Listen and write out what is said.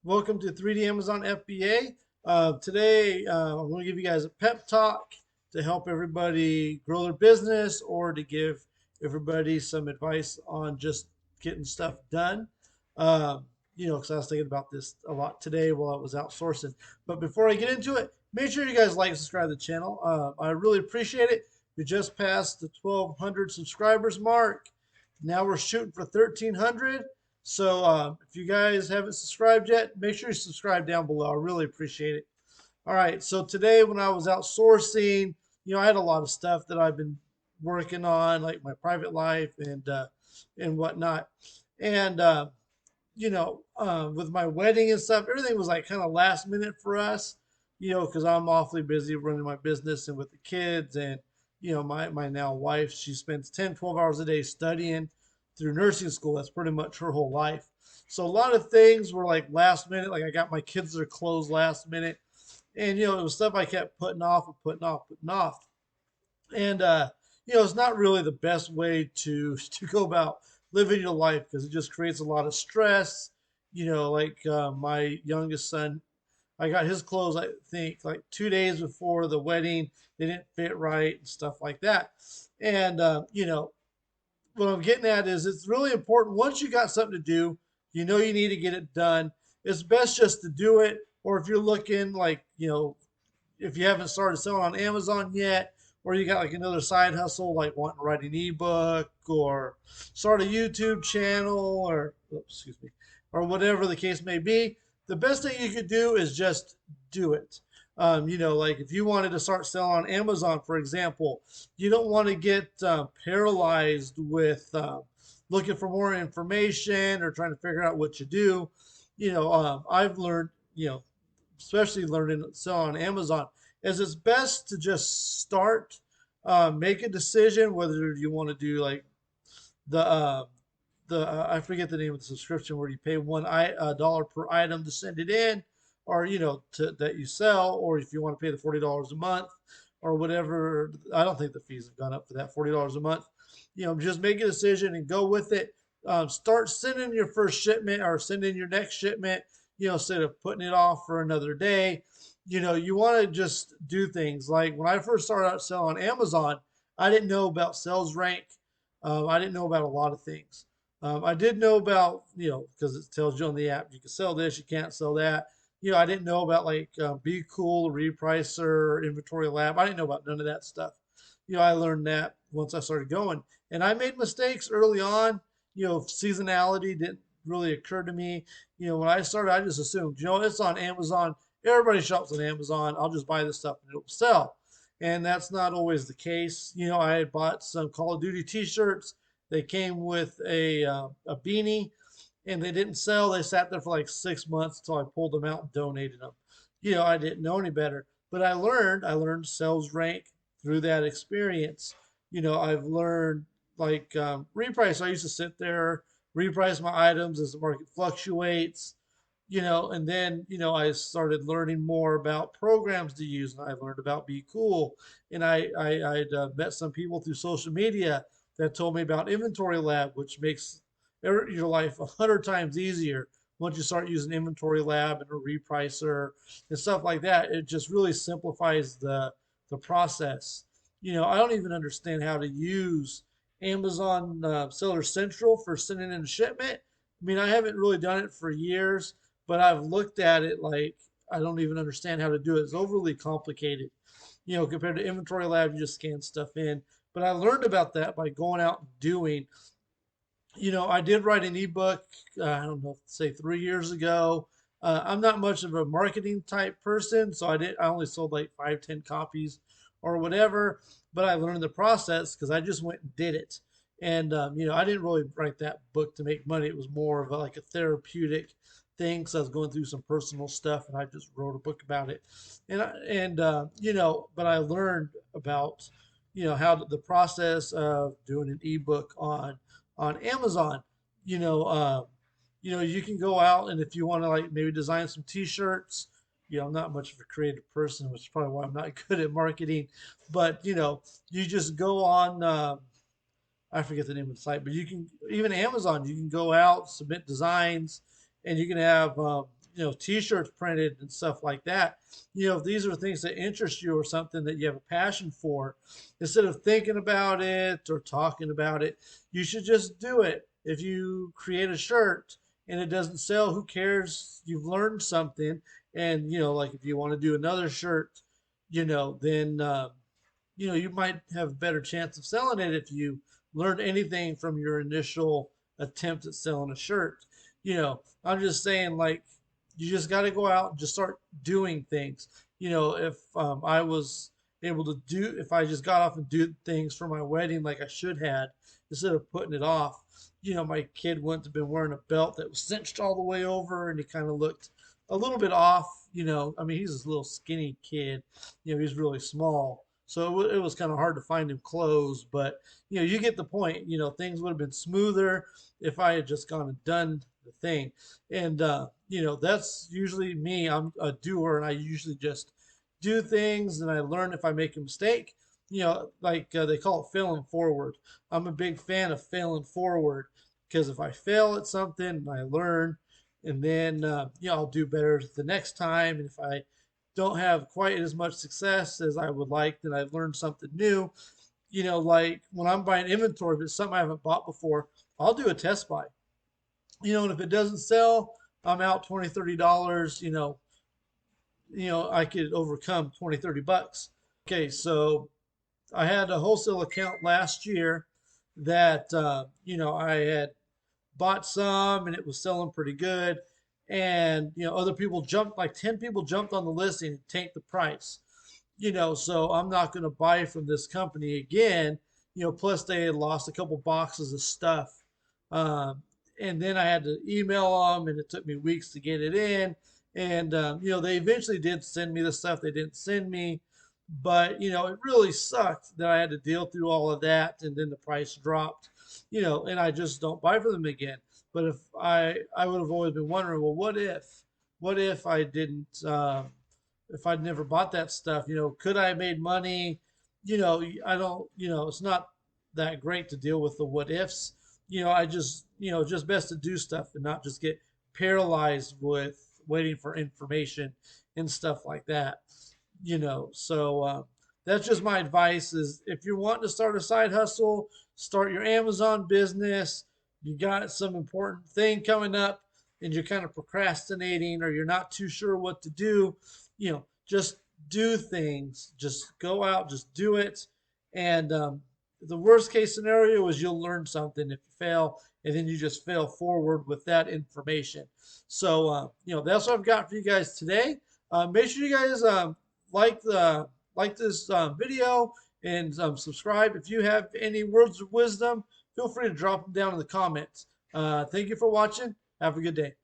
Welcome to 3D Amazon FBA. Today, I'm going to give you guys a pep talk to help everybody grow their business or to give everybody some advice on just getting stuff done. Because I was thinking about this a lot today while I was outsourcing. But before I get into it, make sure you guys like and subscribe to the channel. I really appreciate it. We just passed the 1,200 subscribers mark. Now we're shooting for 1,300. So if you guys haven't subscribed yet, make sure you subscribe down below. I really appreciate it. All right. So today, when I was outsourcing, I had a lot of stuff that I've been working on, like my private life and whatnot. And with my wedding and stuff, everything was like kind of last minute for us. Because I'm awfully busy running my business and with the kids and my now wife, she spends 10, 12 hours a day studying through nursing school. That's pretty much her whole life. So a lot of things were like last minute. Like I got my kids their clothes last minute, and it was stuff I kept putting off and putting off, putting off. And it's not really the best way to to go about living your life because it just creates a lot of stress. Like my youngest son, I got his clothes, I think, like 2 days before the wedding. They didn't fit right and stuff like that. And, what I'm getting at is it's really important. Once you got something to do, you need to get it done. It's best just to do it. Or if you're looking like, if you haven't started selling on Amazon yet, or you got like another side hustle, like wanting to write an ebook or start a YouTube channel or, excuse me, or whatever the case may be, the best thing you could do is just do it. Like if you wanted to start selling on Amazon, for example, you don't want to get paralyzed with looking for more information or trying to figure out what you do. I've learned, especially learning to sell on Amazon, is it's best to just start, make a decision whether you want to do like the I forget the name of the subscription where you pay $1 per item to send it in, or that you sell, or if you want to pay the $40 a month or whatever. I don't think the fees have gone up for that $40 a month. Just make a decision and go with it. Start sending your first shipment or sending your next shipment. Instead of putting it off for another day. You want to just do things like when I first started out selling on Amazon, I didn't know about sales rank. I didn't know about a lot of things. I did know about, because it tells you on the app, you can sell this, you can't sell that. I didn't know about like Be Cool, Repricer, Inventory Lab. I didn't know about none of that stuff. I learned that once I started going. And I made mistakes early on. Seasonality didn't really occur to me. When I started, I just assumed, it's on Amazon. Everybody shops on Amazon. I'll just buy this stuff and it'll sell. And that's not always the case. I had bought some Call of Duty T-shirts. They came with a beanie, and they didn't sell. They sat there for like 6 months until I pulled them out and donated them. I didn't know any better, but I learned. I learned sales rank through that experience. I've learned like reprice. I used to sit there, reprice my items as the market fluctuates. And then I started learning more about programs to use, and I learned about Be Cool, and I'd met some people through social media that told me about Inventory Lab, which makes your life 100 times easier once you start using Inventory Lab and a repricer and stuff like that. It just really simplifies the process. I don't even understand how to use Amazon Seller Central for sending in a shipment. I mean, I haven't really done it for years, but I've looked at it like I don't even understand how to do it. It's overly complicated, compared to Inventory Lab, you just scan stuff in. But I learned about that by going out and doing. I did write an ebook, I don't know, say 3 years ago. I'm not much of a marketing type person, so I only sold like 5, 10 copies or whatever. But I learned the process because I just went and did it. And I didn't really write that book to make money. It was more of like a therapeutic thing because I was going through some personal stuff, and I just wrote a book about it. But I learned about how the process of doing an ebook on Amazon. You know, uh, you can go out, and if you want to like maybe design some T-shirts. I'm not much of a creative person, which is probably why I'm not good at marketing. But you just go on. I forget the name of the site, but you can even Amazon. You can go out, submit designs, and you can have t-shirts printed and stuff like that. If these are things that interest you or something that you have a passion for, instead of thinking about it or talking about it, you should just do it. If you create a shirt and it doesn't sell, who cares? You've learned something. And like if you want to do another shirt, then you might have a better chance of selling it if you learned anything from your initial attempt at selling a shirt. I'm just saying, like, you just got to go out and just start doing things. If I was able to do, if I just got off and do things for my wedding like I should had, instead of putting it off, my kid wouldn't have been wearing a belt that was cinched all the way over and he kind of looked a little bit off. I mean, he's this little skinny kid, he's really small. So it was kind of hard to find him clothes, but you get the point. Things would have been smoother if I had just gone and done the thing. And that's usually me. I'm a doer, and I usually just do things, and I learn if I make a mistake. Like they call it failing forward. I'm a big fan of failing forward because if I fail at something, I learn, and then I'll do better the next time. And if I don't have quite as much success as I would like, then I've learned something new. Like when I'm buying inventory, if it's something I haven't bought before, I'll do a test buy. And if it doesn't sell, I'm out 20, $30. I could overcome 20, $30. Okay, so I had a wholesale account last year that I had bought some and it was selling pretty good. And other people jumped, like 10 people jumped on the listing and tanked the price. So I'm not going to buy from this company again. Plus they had lost a couple boxes of stuff. Um, and then I had to email them, and it took me weeks to get it in. And they eventually did send me the stuff they didn't send me, but it really sucked that I had to deal through all of that, and then the price dropped. And I just don't buy from them again. But if I would have always been wondering, well, what if I didn't, if I'd never bought that stuff, could I have made money? I don't, it's not that great to deal with the what ifs. I just, just best to do stuff and not just get paralyzed with waiting for information and stuff like that. That's just my advice is if you're wanting to start a side hustle, start your Amazon business. You got some important thing coming up and you're kind of procrastinating or you're not too sure what to do, just do things. Just go out, just do it. And the worst case scenario is you'll learn something if you fail, and then you just fail forward with that information. So, that's what I've got for you guys today. Make sure you guys like this video and subscribe. If you have any words of wisdom, feel free to drop them down in the comments. Thank you for watching. Have a good day.